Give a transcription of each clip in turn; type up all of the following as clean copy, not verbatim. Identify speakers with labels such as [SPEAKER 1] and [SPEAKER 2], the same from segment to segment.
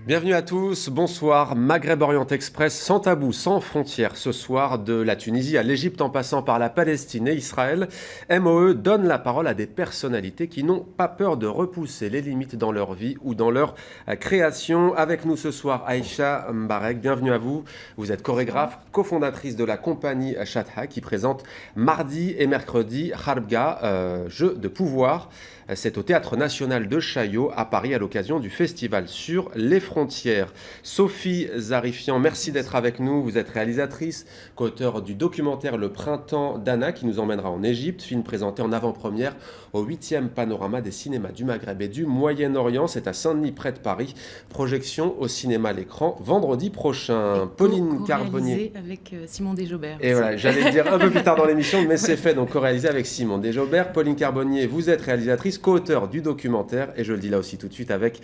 [SPEAKER 1] Bienvenue à tous, bonsoir, Maghreb Orient Express, sans tabou, sans frontières. Ce soir, de la Tunisie à l'Égypte en passant par la Palestine et Israël, MOE donne la parole à des personnalités qui n'ont pas peur de repousser les limites dans leur vie ou dans leur création. Avec nous ce soir, Aïcha Mbarek, bienvenue à vous. Vous êtes chorégraphe, cofondatrice de la compagnie Shatha qui présente mardi et mercredi Harbga, jeu de pouvoir. C'est au Théâtre National de Chaillot à Paris à l'occasion du festival sur les frontières. Sophie Zarifian, merci d'être avec nous. Vous êtes réalisatrice, co-auteure du documentaire Le Printemps d'Anna qui nous emmènera en Égypte, film présenté en avant-première au 8e panorama des cinémas du Maghreb et du Moyen-Orient. C'est à Saint-Denis près de Paris. Projection au cinéma à l'écran vendredi prochain.
[SPEAKER 2] Pauline Carbonnier avec Simon Desjobert.
[SPEAKER 1] Et voilà, j'allais le dire un peu plus tard dans l'émission, mais c'est fait, donc co-réalisé avec Simon Desjobert. Pauline Carbonnier, vous êtes réalisatrice, co-auteur du documentaire, et je le dis là aussi tout de suite avec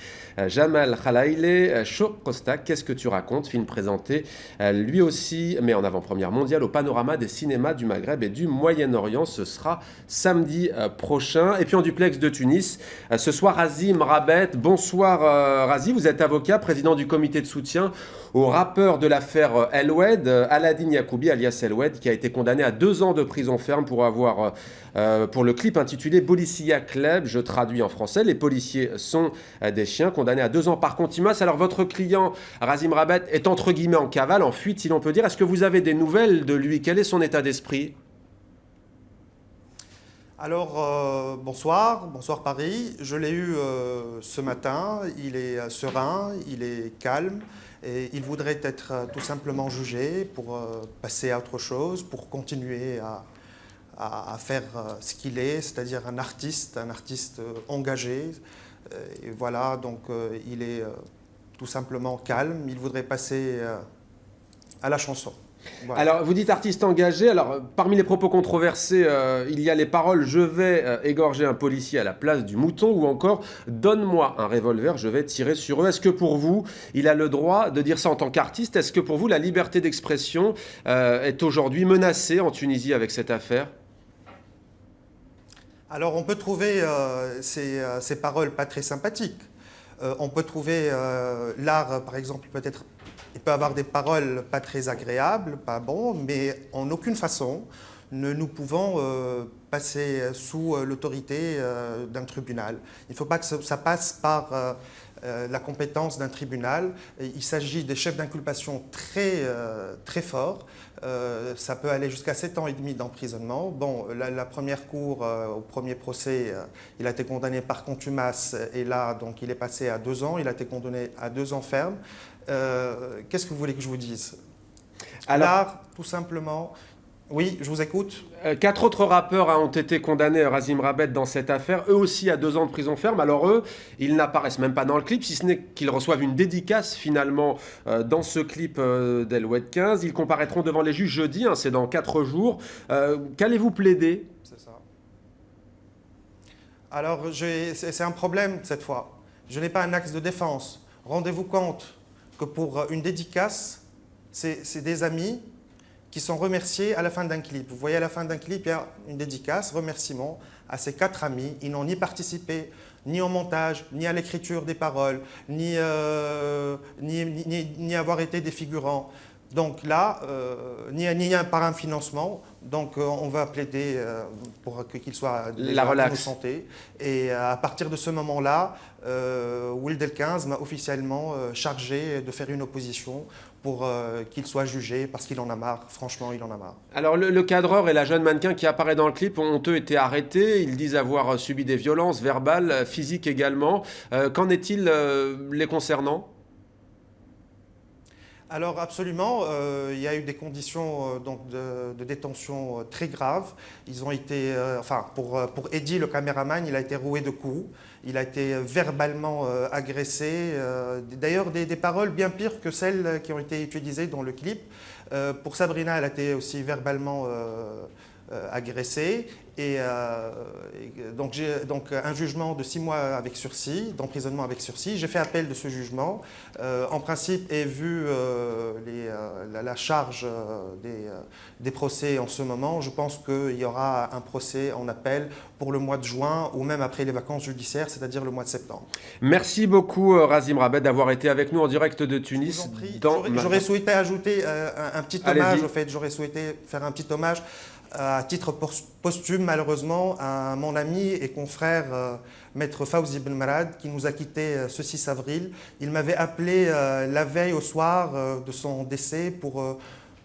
[SPEAKER 1] Jamal Khalaïle. Chokostak, qu'est-ce que tu racontes? Film présenté lui aussi, mais en avant-première mondiale au panorama des cinémas du Maghreb et du Moyen-Orient. Ce sera samedi prochain. Et puis en duplex de Tunis, ce soir, Razim Rabet. Bonsoir Razi, vous êtes avocat, président du comité de soutien au rappeur de l'affaire El Oued, Aladine Yacoubi, alias El Oued, qui a été condamné à 2 ans de prison ferme pour le clip intitulé Policia Club. Je traduis en français, les policiers sont des chiens condamnés à 2 ans par contumace. Alors votre client, Razim Rabet, est entre guillemets en cavale, en fuite si l'on peut dire. Est-ce que vous avez des nouvelles de lui? Quel est son état d'esprit?
[SPEAKER 3] Alors, bonsoir Paris. Je l'ai eu ce matin. Il est serein, il est calme et il voudrait être tout simplement jugé pour passer à autre chose, pour continuer à faire ce qu'il est, c'est-à-dire un artiste engagé. Et voilà, donc il est tout simplement calme. Il voudrait passer à la chanson. Voilà.
[SPEAKER 1] Alors, vous dites artiste engagé. Alors, parmi les propos controversés, il y a les paroles « Je vais égorger un policier à la place du mouton » ou encore « Donne-moi un revolver, je vais tirer sur eux ». Est-ce que pour vous, il a le droit de dire ça en tant qu'artiste? Est-ce que pour vous, la liberté d'expression est aujourd'hui menacée en Tunisie avec cette affaire?
[SPEAKER 3] Alors, on peut trouver ces paroles pas très sympathiques. On peut trouver l'art, par exemple, peut-être, il peut avoir des paroles pas très agréables, pas bon, mais en aucune façon nous pouvons passer sous l'autorité d'un tribunal. Il ne faut pas que ça passe par la compétence d'un tribunal. Il s'agit des chefs d'inculpation très forts. Ça peut aller jusqu'à 7 ans et demi d'emprisonnement. Bon, la première cour, au premier procès, il a été condamné par contumace et là, donc, il est passé à 2 ans. Il a été condamné à 2 ans ferme. Qu'est-ce que vous voulez que je vous dise?
[SPEAKER 1] Alors,
[SPEAKER 3] l'art, tout simplement... Oui, je vous écoute.
[SPEAKER 1] 4 autres rappeurs ont été condamnés, Razim Rabet, dans cette affaire, eux aussi à 2 ans de prison ferme. Alors eux, ils n'apparaissent même pas dans le clip, si ce n'est qu'ils reçoivent une dédicace finalement dans ce clip d'El Oued 15. Ils comparaîtront devant les juges jeudi, c'est dans 4 jours. Qu'allez-vous plaider?
[SPEAKER 3] C'est ça. Alors, c'est un problème cette fois. Je n'ai pas un axe de défense. Rendez-vous compte que pour une dédicace, c'est des amis qui sont remerciés à la fin d'un clip. Vous voyez, à la fin d'un clip, il y a une dédicace, remerciement à ces 4 amis. Ils n'ont ni participé, ni au montage, ni à l'écriture des paroles, ni avoir été des figurants. Donc là, ni par un financement. Donc on va plaider pour qu'il soit innocenté. Et à partir de ce moment-là, Oued El 15 m'a officiellement chargé de faire une opposition pour qu'il soit jugé, parce qu'il en a marre, franchement, il en a marre.
[SPEAKER 1] Alors le cadreur et la jeune mannequin qui apparaît dans le clip ont eux été arrêtés, ils disent avoir subi des violences verbales, physiques également. Qu'en est-il les concernant?
[SPEAKER 3] Alors absolument, il y a eu des conditions donc de détention très graves. Ils ont été, pour Eddie, le caméraman, il a été roué de coups, il a été verbalement agressé. D'ailleurs, des paroles bien pires que celles qui ont été utilisées dans le clip. Pour Sabrina, elle a été aussi verbalement agressé. Donc j'ai un jugement de 6 mois avec sursis, d'emprisonnement avec sursis. J'ai fait appel de ce jugement. En principe, et vu la charge des procès en ce moment, je pense qu'il y aura un procès en appel pour le mois de juin ou même après les vacances judiciaires, c'est-à-dire le mois de septembre.
[SPEAKER 1] Merci beaucoup Razim Rabed d'avoir été avec nous en direct de Tunis.
[SPEAKER 3] J'aurais souhaité ajouter un petit hommage, au fait, j'aurais souhaité faire un petit hommage à titre posthume, malheureusement, à mon ami et confrère Maître Fawzi Ben Marad, qui nous a quittés ce 6 avril. Il m'avait appelé la veille au soir de son décès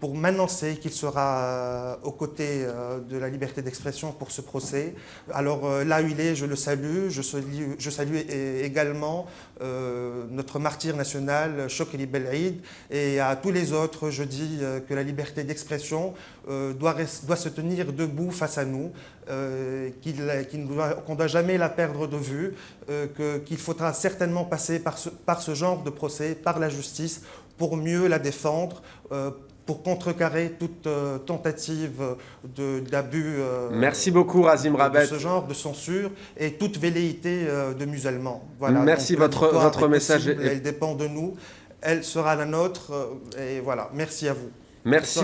[SPEAKER 3] pour m'annoncer qu'il sera aux côtés de la liberté d'expression pour ce procès. Alors là où il est, je le salue. Je salue également notre martyr national, Chokri Belaïd. Et à tous les autres, je dis que la liberté d'expression doit se tenir debout face à nous, qu'on ne doit jamais la perdre de vue, qu'il faudra certainement passer par ce genre de procès, par la justice, pour mieux la défendre, pour contrecarrer toute tentative d'abus
[SPEAKER 1] Merci beaucoup, Razim Rabed.
[SPEAKER 3] de ce genre, de censure et toute velléité de musulmans. Voilà.
[SPEAKER 1] Merci,
[SPEAKER 3] donc,
[SPEAKER 1] votre message.
[SPEAKER 3] Elle dépend de nous, elle sera la nôtre, et voilà, merci à vous.
[SPEAKER 1] Merci,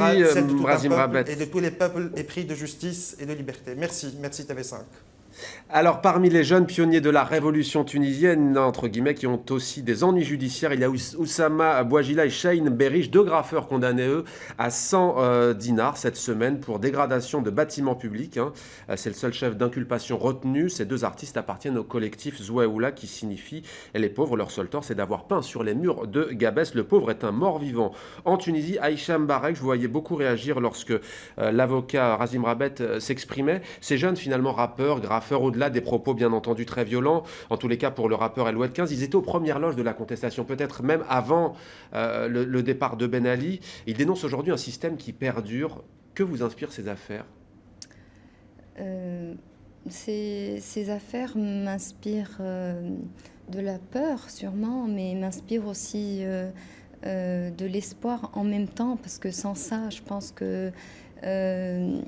[SPEAKER 3] Razim
[SPEAKER 1] Rabed.
[SPEAKER 3] Et de tous les peuples épris de justice et de liberté. Merci TV5.
[SPEAKER 1] Alors, parmi les jeunes pionniers de la révolution tunisienne, entre guillemets, qui ont aussi des ennuis judiciaires, il y a Oussama Bouajila et Chahine Berich, 2 graffeurs condamnés, eux, à 100 dinars cette semaine pour dégradation de bâtiments publics. C'est le seul chef d'inculpation retenu. Ces 2 artistes appartiennent au collectif Zouaoula, qui signifie les pauvres. Leur seul tort, c'est d'avoir peint sur les murs de Gabès. Le pauvre est un mort-vivant. En Tunisie, Aïcha Mbarek, je vous voyais beaucoup réagir lorsque l'avocat Razim Rabed s'exprimait. Ces jeunes, finalement, rappeurs, graffeurs, au-delà des propos bien entendu très violents, en tous les cas pour le rappeur El Oued 15, ils étaient aux premières loges de la contestation, peut-être même avant le départ de Ben Ali. Ils dénoncent aujourd'hui un système qui perdure. Que vous inspirent ces affaires ?
[SPEAKER 4] Ces affaires m'inspirent de la peur sûrement, mais m'inspirent aussi de l'espoir en même temps, parce que sans ça, je pense que on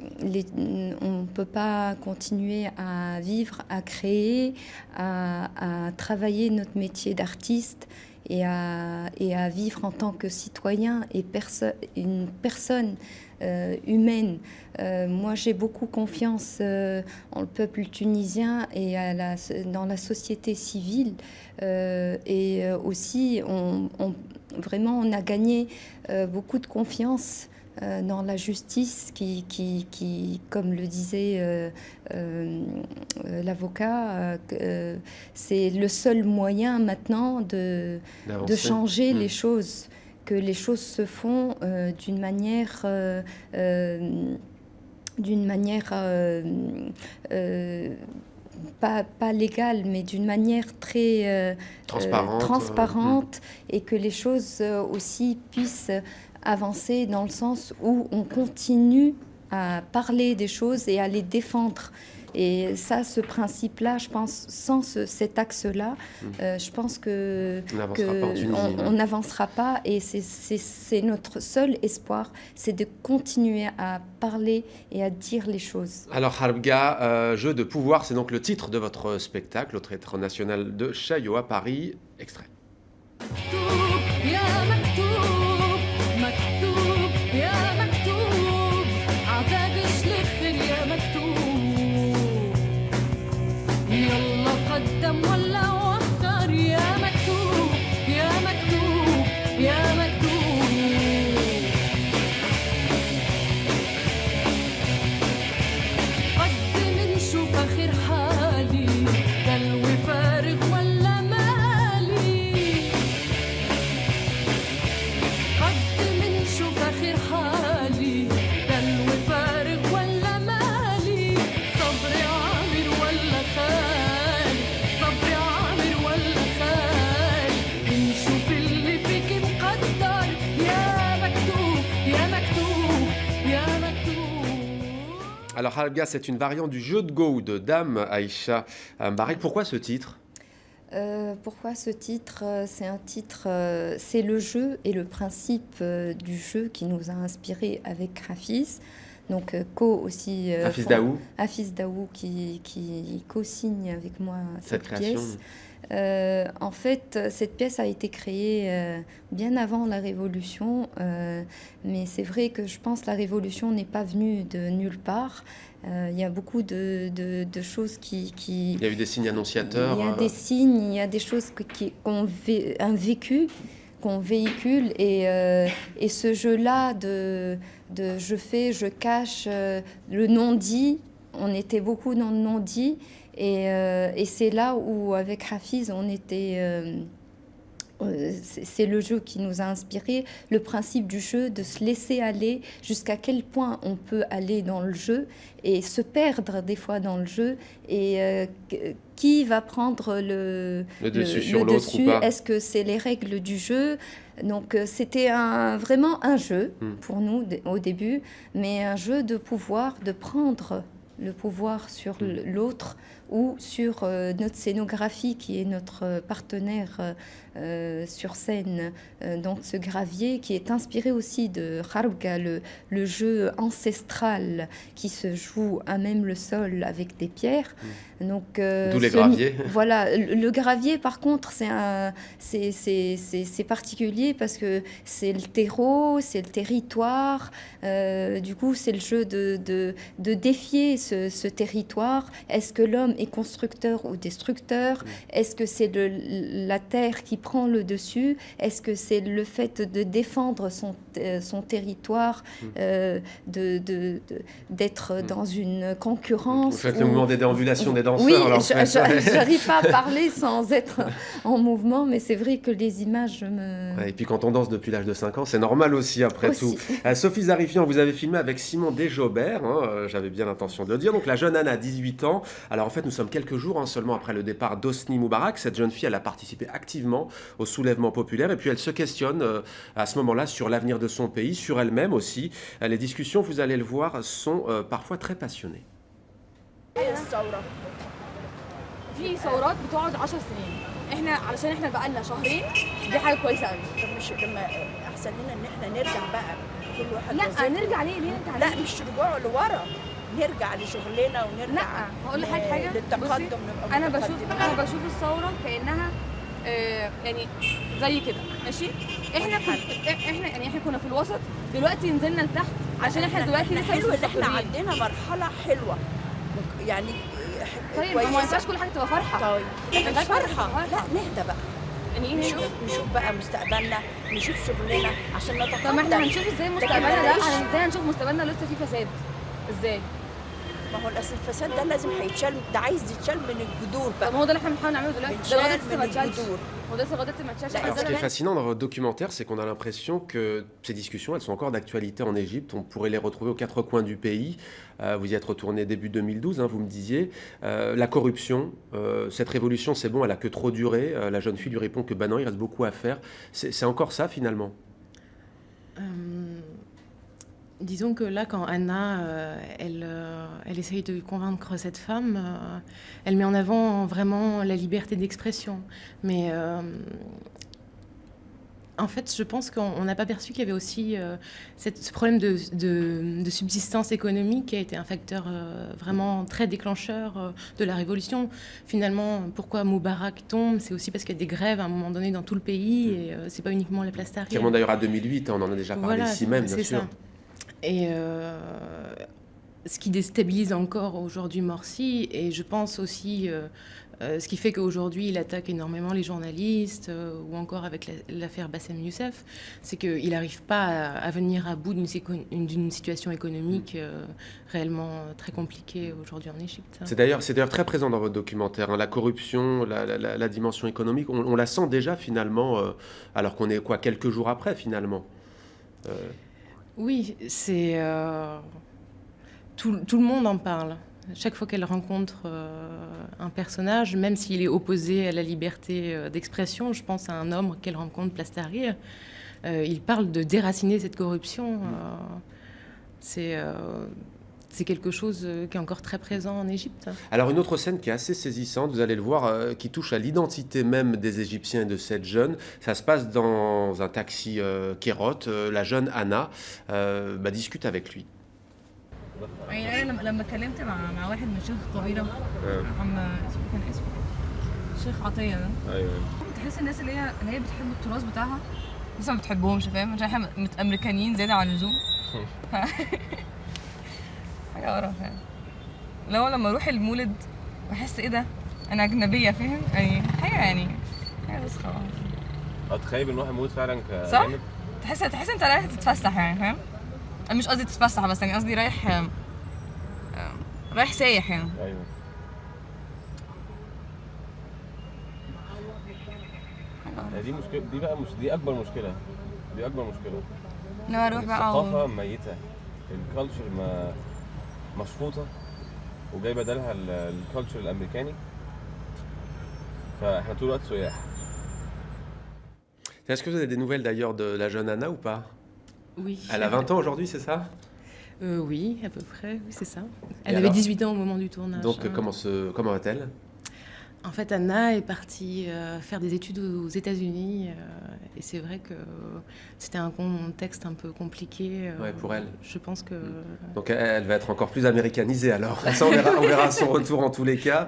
[SPEAKER 4] ne peut pas continuer à vivre, à créer, à travailler notre métier d'artiste et à vivre en tant que citoyen et une personne humaine. Moi, j'ai beaucoup confiance en le peuple tunisien et dans la société civile. Et aussi, vraiment, on a gagné beaucoup de confiance dans la justice qui comme le disait l'avocat, c'est le seul moyen maintenant de changer les choses, que les choses se font d'une manière pas légale, mais d'une manière très transparente et que les choses aussi puissent avancer dans le sens où on continue à parler des choses et à les défendre. Et ça, ce principe-là, je pense, sans cet axe-là, je pense on n'avancera pas. Et c'est notre seul espoir, c'est de continuer à parler et à dire les choses.
[SPEAKER 1] Alors, Harbga, jeu de pouvoir, c'est donc le titre de votre spectacle au Théâtre National de Chaillot à Paris. Extrait. Alors, Halga, c'est une variante du jeu de Go ou de Dame, Aïcha Mbarek. Pourquoi ce titre ?
[SPEAKER 4] Pourquoi ce titre ? C'est le jeu et le principe du jeu qui nous a inspirés avec Hafiz. donc aussi Hafiz Daou qui co-signe avec moi cette pièce. En fait, cette pièce a été créée bien avant la Révolution, mais c'est vrai que je pense que la Révolution n'est pas venue de nulle part. Il y a beaucoup de choses qui...
[SPEAKER 1] Il y a eu des signes annonciateurs.
[SPEAKER 4] Il y a des signes, il y a des choses qu'on vécu, qu'on véhicule, et ce jeu-là de je fais, je cache, le non-dit, on était beaucoup dans le non-dit. Et c'est là où, avec Hafiz, on était... c'est le jeu qui nous a inspiré, le principe du jeu, de se laisser aller, jusqu'à quel point on peut aller dans le jeu et se perdre des fois dans le jeu. Et qui va prendre le
[SPEAKER 1] dessus sur l'autre ou pas?
[SPEAKER 4] Est-ce que c'est les règles du jeu? Donc c'était vraiment un jeu pour nous au début, mais un jeu de pouvoir, de prendre le pouvoir sur l'autre ou sur notre scénographie qui est notre partenaire sur scène, donc ce gravier qui est inspiré aussi de Kharga, le jeu ancestral qui se joue à même le sol avec des pierres. Donc,
[SPEAKER 1] d'où les graviers.
[SPEAKER 4] Voilà, le gravier par contre c'est particulier parce que c'est le terreau, c'est le territoire, du coup c'est le jeu de défier ce territoire. Est-ce que l'homme est constructeur ou destructeur? Est-ce que c'est la terre qui prend le dessus? Est-ce que c'est le fait de défendre son territoire, d'être dans une concurrence?
[SPEAKER 1] Vous faites le mouvement des déambulations des danseurs.
[SPEAKER 4] Oui,
[SPEAKER 1] je
[SPEAKER 4] n'arrive pas à parler sans être en mouvement, mais c'est vrai que les images
[SPEAKER 1] Et puis quand on danse depuis l'âge de 5 ans, c'est normal aussi après tout. Sophie Zarifian, vous avez filmé avec Simon Desjobert, j'avais bien l'intention de le dire, donc la jeune Anna a 18 ans. Alors en fait, nous sommes quelques jours seulement après le départ d'Hosni Moubarak. Cette jeune fille, elle a participé activement au soulèvement populaire et puis elle se questionne à ce moment-là sur l'avenir de son pays, sur elle-même aussi. Les discussions, vous allez le voir, sont parfois très passionnées.
[SPEAKER 5] في ثورات بتقعد 10 سنين احنا علشان احنا بقى لنا شهرين دي حاجه كويسه قوي. طب مش لما احسن لنا ان احنا نرجع بقى كل واحد لا نرجع ليه انت لا مش رجوع لورا نرجع لشغلنا ونرجع لا هقول لك حاجه للتقدم. انا بشوف الثوره كانها يعني زي كده ماشي. احنا يعني احنا كنا في الوسط دلوقتي نزلنا لتحت عشان احنا دلوقتي لسه حلو ان احنا عندنا مرحله حلوه يعني. طيب ما ينفعش كل حاجه تبقى فرحه. طيب مش فرحه لا نهدى بقى يعني نشوف بقى مستقبلنا نشوف شغلنا عشان نتقدم. طب ما احنا هنشوف ازاي مستقبلنا لا ازاي هنشوف مستقبلنا لسه في فساد ازاي؟ ما هو الفساد ده لازم هيتشال ده عايز يتشال من الجذور بقى. ما هو ده اللي احنا بنحاول نعمله دلوقتي ده لغايه ما يتشالش.
[SPEAKER 1] Alors, ce qui est fascinant dans votre documentaire, c'est qu'on a l'impression que ces discussions, elles sont encore d'actualité en Égypte. On pourrait les retrouver aux quatre coins du pays. Vous y êtes retourné début 2012, vous me disiez. La corruption, cette révolution, c'est bon, elle a que trop duré. La jeune fille lui répond que non, il reste beaucoup à faire. C'est encore ça, finalement.
[SPEAKER 2] Disons que là, quand Anna, elle essaye de convaincre cette femme, elle met en avant vraiment la liberté d'expression. Mais en fait, je pense qu'on n'a pas perçu qu'il y avait aussi ce problème de subsistance économique qui a été un facteur vraiment très déclencheur de la révolution. Finalement, pourquoi Moubarak tombe, c'est aussi parce qu'il y a des grèves à un moment donné dans tout le pays et c'est pas uniquement la place Tahrir.
[SPEAKER 1] Qui remonte d'ailleurs à 2008, on en a déjà parlé ici même, bien sûr.
[SPEAKER 2] Ça. Et ce qui déstabilise encore aujourd'hui Morsi, et je pense aussi ce qui fait qu'aujourd'hui il attaque énormément les journalistes, ou encore avec l'affaire Bassem Youssef, c'est qu'il n'arrive pas à venir à bout d'une situation économique réellement très compliquée aujourd'hui en Égypte.
[SPEAKER 1] C'est d'ailleurs très présent dans votre documentaire, la corruption, la dimension économique, on la sent déjà finalement, alors qu'on est quelques jours après finalement.
[SPEAKER 2] Oui, c'est tout le monde en parle. Chaque fois qu'elle rencontre un personnage, même s'il est opposé à la liberté d'expression, je pense à un homme qu'elle rencontre, Place Tahrir, il parle de déraciner cette corruption. C'est quelque chose qui est encore très présent en Égypte.
[SPEAKER 1] Alors une autre scène qui est assez saisissante, vous allez le voir, qui touche à l'identité même des Égyptiens et de cette jeune. Ça se passe dans un taxi Kérot. La jeune Anna discute avec lui.
[SPEAKER 5] يعني انا لما اتكلمت مع واحد من شيخ قبيله عم اسمه كان اسمه شيخ عطيه ده.
[SPEAKER 1] ايوه
[SPEAKER 5] تحس الناس اللي هي بتحب التراث بتاعها بس ما بتحبهمش، فاهم؟ عشان احنا امريكانيين زياده عن اللزوم. حاجه قرف يعني. لو لما اروح المولد بحس ايه ده؟ انا اجنبيه، فاهم؟ يعني حاجه وسخه.
[SPEAKER 1] تخيل نروح المولد فعلا
[SPEAKER 5] صح؟ تحس انت رايح تتفسح يعني، فاهم؟ انا مش قصدي تتفسح بس، يعني قصدي رايح سايح يعني.
[SPEAKER 1] ايوه دي مشكله، دي بقى دي اكبر مشكله.
[SPEAKER 5] لا اروح بقى
[SPEAKER 1] الثقافه ميته، الكالتشر مشفوطه وجاي بدلها الكالتشر الامريكاني، فاحنا طول الوقت سياح. Est-ce que vous avez des nouvelles d'ailleurs de la jeune Anna ou pas?
[SPEAKER 2] Oui.
[SPEAKER 1] Elle a 20 ans aujourd'hui, c'est ça?
[SPEAKER 2] Oui, à peu près, oui, c'est ça. Elle
[SPEAKER 1] Et
[SPEAKER 2] avait
[SPEAKER 1] alors
[SPEAKER 2] 18 ans au moment du tournage.
[SPEAKER 1] Donc comment va-t-elle?
[SPEAKER 2] En fait, Anna est partie faire des études aux États-Unis et c'est vrai que c'était un contexte un peu compliqué.
[SPEAKER 1] Ouais, pour elle.
[SPEAKER 2] Je pense que...
[SPEAKER 1] Donc elle va être encore plus américanisée alors. Ça, on verra son retour en tous les cas.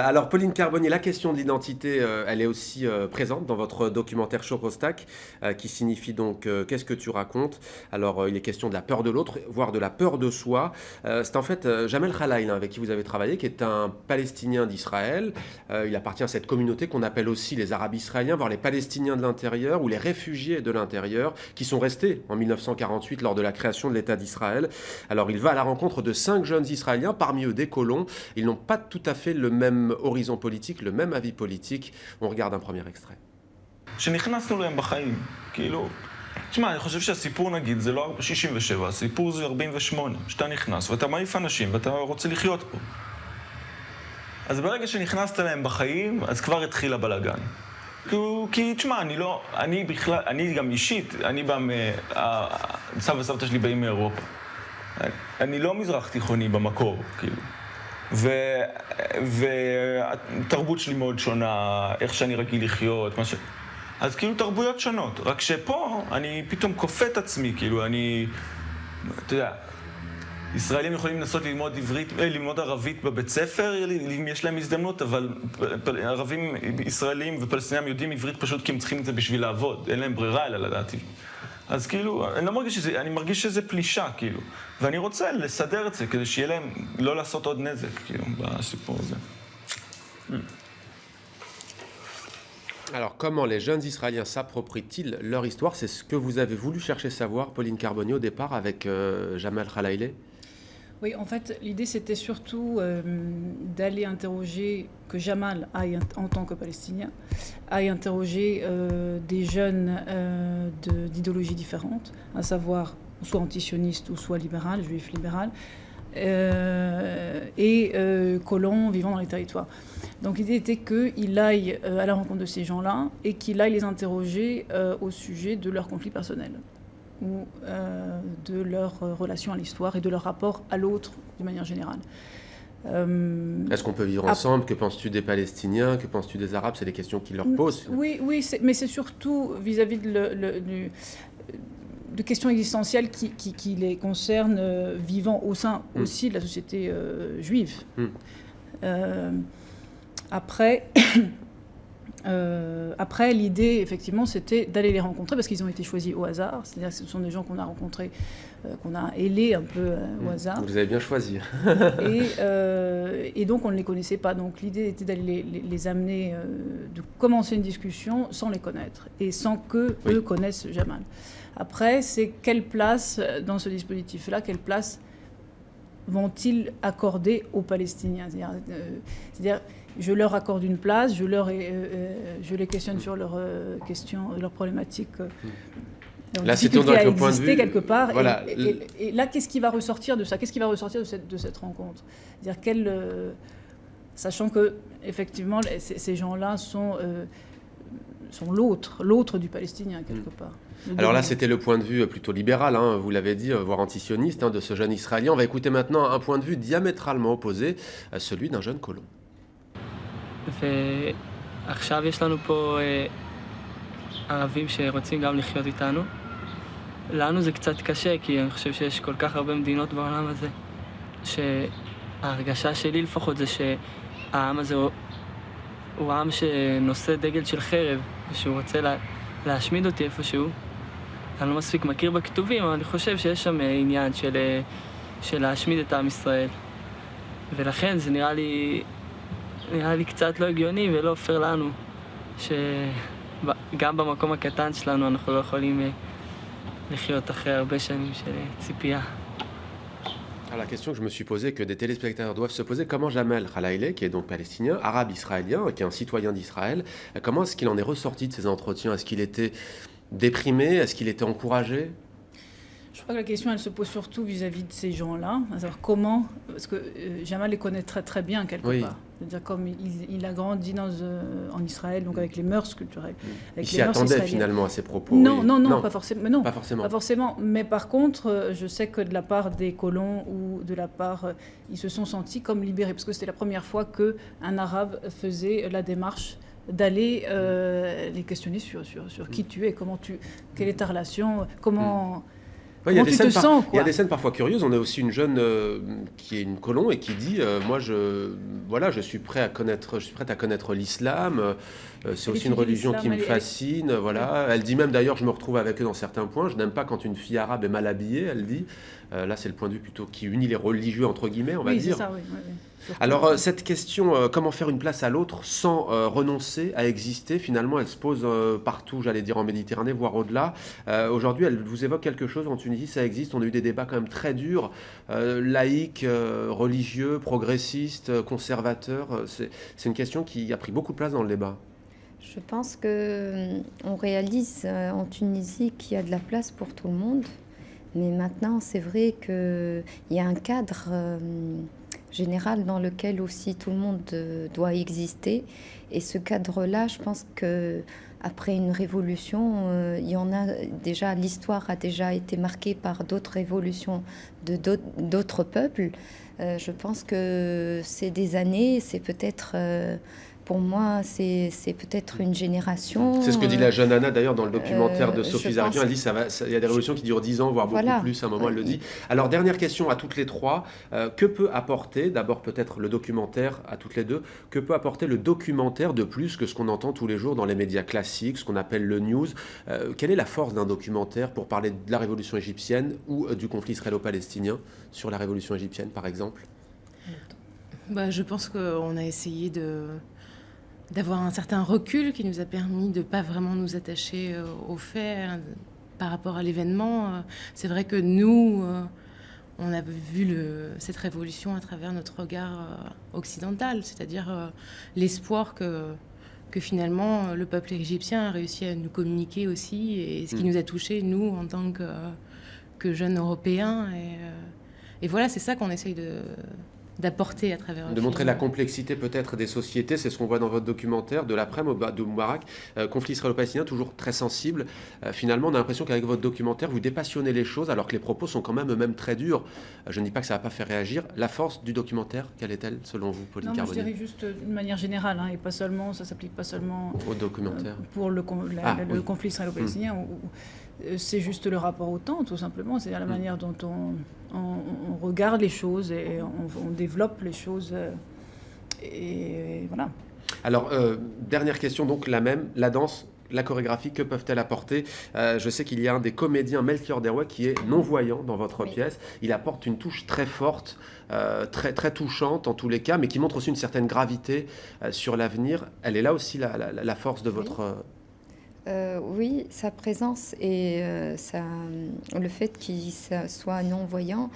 [SPEAKER 1] Alors Pauline Carbonnier, la question de l'identité, elle est aussi présente dans votre documentaire Chocostak, qui signifie donc qu'est-ce que tu racontes. Alors il est question de la peur de l'autre, voire de la peur de soi. C'est en fait Jamel Khalaïl, avec qui vous avez travaillé, qui est un Palestinien d'Israël. Il appartient à cette communauté qu'on appelle aussi les Arabes israéliens, voire les Palestiniens de l'intérieur ou les réfugiés de l'intérieur qui sont restés en 1948 lors de la création de l'État d'Israël. Alors il va à la rencontre de 5 jeunes Israéliens, parmi eux des colons. Ils n'ont pas tout à fait le même horizon politique, le même avis politique. On regarde un premier extrait.
[SPEAKER 6] שנכנסנו להם בחיים, כאילו, תשמע, אני חושב שהסיפור נגיד זה לא 67, הסיפור זה 48, שאתה נכנס ואתה מעיף אנשים ואתה רוצה לחיות פה. אז ברגע שנכנסת להם בחיים, אז כבר התחיל הבלגן. כי תשמע, אני גם אישית, סבא וסבתא שלי באים מאירופה. אני לא מזרח תיכוני במקור, כאילו. והתרבות שלי מאוד שונה, איך שאני רגיל לחיות, אז כאילו תרבויות שונות. רק שפה אני פתאום כופה את עצמי, כאילו אתה יודע, ישראלים יכולים לנסות ללמוד ערבית בבית ספר, אם יש להם הזדמנות, אבל ערבים ישראלים ופלסטינים יודעים עברית פשוט כי הם צריכים את זה בשביל לעבוד, אין להם ברירה אלא לדעתי. אז כאילו, אני מרגיש שזה פלישה, כאילו, ואני רוצה לסדר את זה כדי שיהיה להם לא לעשות עוד נזק, כאילו, בסיפור הזה.
[SPEAKER 1] Alors, comment les jeunes Israéliens s'approprient-ils leur histoire? C'est ce que vous avez voulu chercher savoir, Pauline Carbonnier, au départ, avec Jamel Khalaïl.
[SPEAKER 7] Oui, en fait, l'idée, c'était surtout d'aller interroger, que Jamal aille, en tant que Palestinien, aille interroger des jeunes d'idéologies différentes, à savoir soit antisionistes ou soit libérales, juifs libérales, et colons vivant dans les territoires. Donc l'idée était qu'il aille à la rencontre de ces gens-là et qu'il aille les interroger au sujet de leurs conflits personnels ou de leur relation à l'histoire et de leur rapport à l'autre d'une manière générale.
[SPEAKER 1] Est-ce qu'on peut vivre ensemble? Que penses-tu des Palestiniens? Que penses-tu des Arabes? C'est des questions qu'ils leur posent.
[SPEAKER 7] Oui, mais c'est surtout vis-à-vis de questions existentielles qui les concernent vivant au sein aussi de la société juive. Après, l'idée, effectivement, c'était d'aller les rencontrer parce qu'ils ont été choisis au hasard. C'est-à-dire que ce sont des gens qu'on a rencontrés, qu'on a ailés un peu au hasard.
[SPEAKER 1] Vous les avez bien choisis.
[SPEAKER 7] Et donc, on ne les connaissait pas. Donc, l'idée était d'aller les amener, de commencer une discussion sans les connaître et sans qu'eux connaissent Jamal. Après, c'est quelle place, dans ce dispositif-là, quelle place vont-ils accorder aux Palestiniens? C'est-à-dire je leur accorde une place, je les questionne sur leurs questions, leurs problématiques,
[SPEAKER 1] là, c'était dans le point de vue
[SPEAKER 7] quelque part.
[SPEAKER 1] Voilà.
[SPEAKER 7] Et là, qu'est-ce qui va ressortir de ça? Qu'est-ce qui va ressortir de cette rencontre? C'est-à-dire sachant que effectivement, ces gens-là sont l'autre du Palestinien quelque part.
[SPEAKER 1] Alors là, c'était le point de vue plutôt libéral, hein, vous l'avez dit, voire antisioniste, de ce jeune Israélien. On va écouter maintenant un point de vue diamétralement opposé, celui d'un jeune colon.
[SPEAKER 8] ועכשיו יש לנו פה ערבים שרוצים גם לחיות איתנו. לנו זה קצת קשה, כי אני חושב שיש כל כך הרבה מדינות בעולם הזה שההרגשה שלי לפחות זה שהעם הזה הוא עם שנושא דגל של חרב, ושהוא רוצה להשמיד אותי איפשהו. אני לא מספיק מכיר בכתובים, אבל אני חושב שיש שם עניין של להשמיד את עם ישראל. ולכן זה נראה לי קצת לא הגיוני ולא פייר לנו, שגם במקום הקטן שלנו אנחנו לא יכולים לחיות אחרי הרבה שנים של ציפייה.
[SPEAKER 1] Alors, la question que je me suis posée, que des téléspectateurs doivent se poser, comment Jamal Khalaileh, qui est donc palestinien, arabe israélien, qui est un citoyen d'Israël, comment est-ce qu'il en est ressorti de ces entretiens? Est-ce qu'il était déprimé? Est-ce qu'il était encouragé?
[SPEAKER 7] Je crois que la question, elle se pose surtout vis-à-vis de ces gens-là, à savoir comment, parce que Jamal les connaît très très bien quelque part. C'est-à-dire comme il a grandi en Israël, donc avec les mœurs culturelles.
[SPEAKER 1] Il s'y attendait finalement à ces propos.
[SPEAKER 7] Non, pas forcément. Non,
[SPEAKER 1] pas forcément.
[SPEAKER 7] Pas forcément. Mais par contre, je sais que de la part des colons ou de la part, ils se sont sentis comme libérés, parce que c'était la première fois qu'un Arabe faisait la démarche d'aller les questionner sur qui tu es, quelle est ta relation, comment...
[SPEAKER 1] Ouais, il y a des scènes parfois curieuses. On a aussi une jeune qui est une colon et qui dit moi je suis prête à connaître l'islam. C'est aussi une religion qui me fascine. Voilà. Elle dit même d'ailleurs je me retrouve avec eux dans certains points. Je n'aime pas quand une fille arabe est mal habillée. Elle dit là c'est le point de vue plutôt qui unit les religieux entre guillemets on va dire.
[SPEAKER 7] C'est ça, oui.
[SPEAKER 1] Alors cette question, comment faire une place à l'autre sans renoncer à exister, finalement elle se pose partout, j'allais dire en Méditerranée, voire au-delà. Aujourd'hui elle vous évoque quelque chose, en Tunisie ça existe, on a eu des débats quand même très durs, laïcs, religieux, progressistes, conservateurs, c'est une question qui a pris beaucoup de place dans le débat.
[SPEAKER 4] Je pense qu'on réalise en Tunisie qu'il y a de la place pour tout le monde, mais maintenant c'est vrai qu'il y a un cadre... général dans lequel aussi tout le monde doit exister. Et ce cadre-là, je pense qu'après une révolution, il y en a déjà, l'histoire a déjà été marquée par d'autres révolutions de d'autres peuples. Je pense que c'est des années, c'est peut-être... pour moi, c'est peut-être une génération.
[SPEAKER 1] C'est ce que dit la jeune Anna d'ailleurs dans le documentaire de Sophie Zarakian. Elle dit il y a des révolutions qui durent 10 ans, voire beaucoup plus. À un moment, elle le dit. Alors, dernière question à toutes les trois. Que peut apporter, d'abord peut-être le documentaire à toutes les deux, que peut apporter le documentaire de plus que ce qu'on entend tous les jours dans les médias classiques, ce qu'on appelle le news? Quelle est la force d'un documentaire pour parler de la révolution égyptienne ou du conflit israélo-palestinien sur la révolution égyptienne, par exemple?
[SPEAKER 2] Je pense qu'on a essayé d'avoir un certain recul qui nous a permis de ne pas vraiment nous attacher aux faits par rapport à l'événement. C'est vrai que nous, on a vu cette révolution à travers notre regard occidental, c'est-à-dire l'espoir que finalement le peuple égyptien a réussi à nous communiquer aussi, et ce qui nous a touchés, nous, en tant que jeunes Européens. Et voilà, c'est ça qu'on essaye d'apporter à travers
[SPEAKER 1] de montrer la complexité peut-être des sociétés, c'est ce qu'on voit dans votre documentaire de l'après-midi de Moubarak, conflit israélo-palestinien toujours très sensible. Finalement on a l'impression qu'avec votre documentaire vous dépassionnez les choses alors que les propos sont quand même eux-mêmes très durs. Je ne dis pas que ça ne va pas faire réagir. La force du documentaire, quelle est-elle selon vous, Pauline Carbonnier?
[SPEAKER 7] Je dirais juste d'une manière générale, et pas seulement, ça s'applique pas seulement
[SPEAKER 1] au documentaire
[SPEAKER 7] pour le conflit israélo-palestinien. C'est juste le rapport au temps, tout simplement. C'est-à-dire la manière dont on regarde les choses et on développe les choses. Et voilà.
[SPEAKER 1] Alors, dernière question, donc la danse, la chorégraphie, que peuvent-elles apporter? Je sais qu'il y a un des comédiens, Melchior Derouet, qui est non-voyant dans votre pièce. Il apporte une touche très forte, très, très touchante en tous les cas, mais qui montre aussi une certaine gravité sur l'avenir. Elle est là aussi la force de votre...
[SPEAKER 4] Oui, sa présence et le fait qu'il soit non-voyant,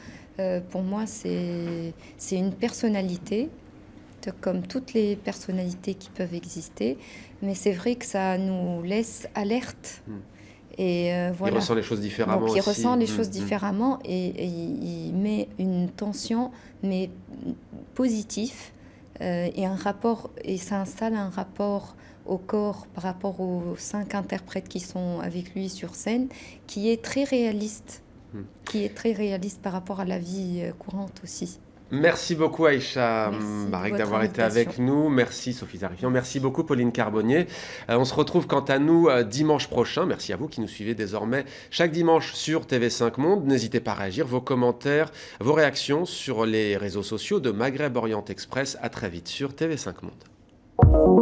[SPEAKER 4] pour moi, c'est une personnalité, comme toutes les personnalités qui peuvent exister. Mais c'est vrai que ça nous laisse alerte. Et voilà.
[SPEAKER 1] Il ressent les choses différemment.
[SPEAKER 4] Donc, il ressent les choses différemment et il met une tension, mais positive, et ça installe un rapport au corps par rapport aux 5 interprètes qui sont avec lui sur scène, qui est très réaliste, par rapport à la vie courante aussi.
[SPEAKER 1] Merci beaucoup Aïcha
[SPEAKER 4] Merci de
[SPEAKER 1] Marek
[SPEAKER 4] votre
[SPEAKER 1] d'avoir été
[SPEAKER 4] invitation.
[SPEAKER 1] avec nous. Merci Sophie Zarifian. Merci beaucoup Pauline Carbonnier. On se retrouve quant à nous dimanche prochain. Merci à vous qui nous suivez désormais chaque dimanche sur TV5 Monde. N'hésitez pas à réagir, vos commentaires, vos réactions sur les réseaux sociaux de Maghreb Orient Express. À très vite sur TV5 Monde.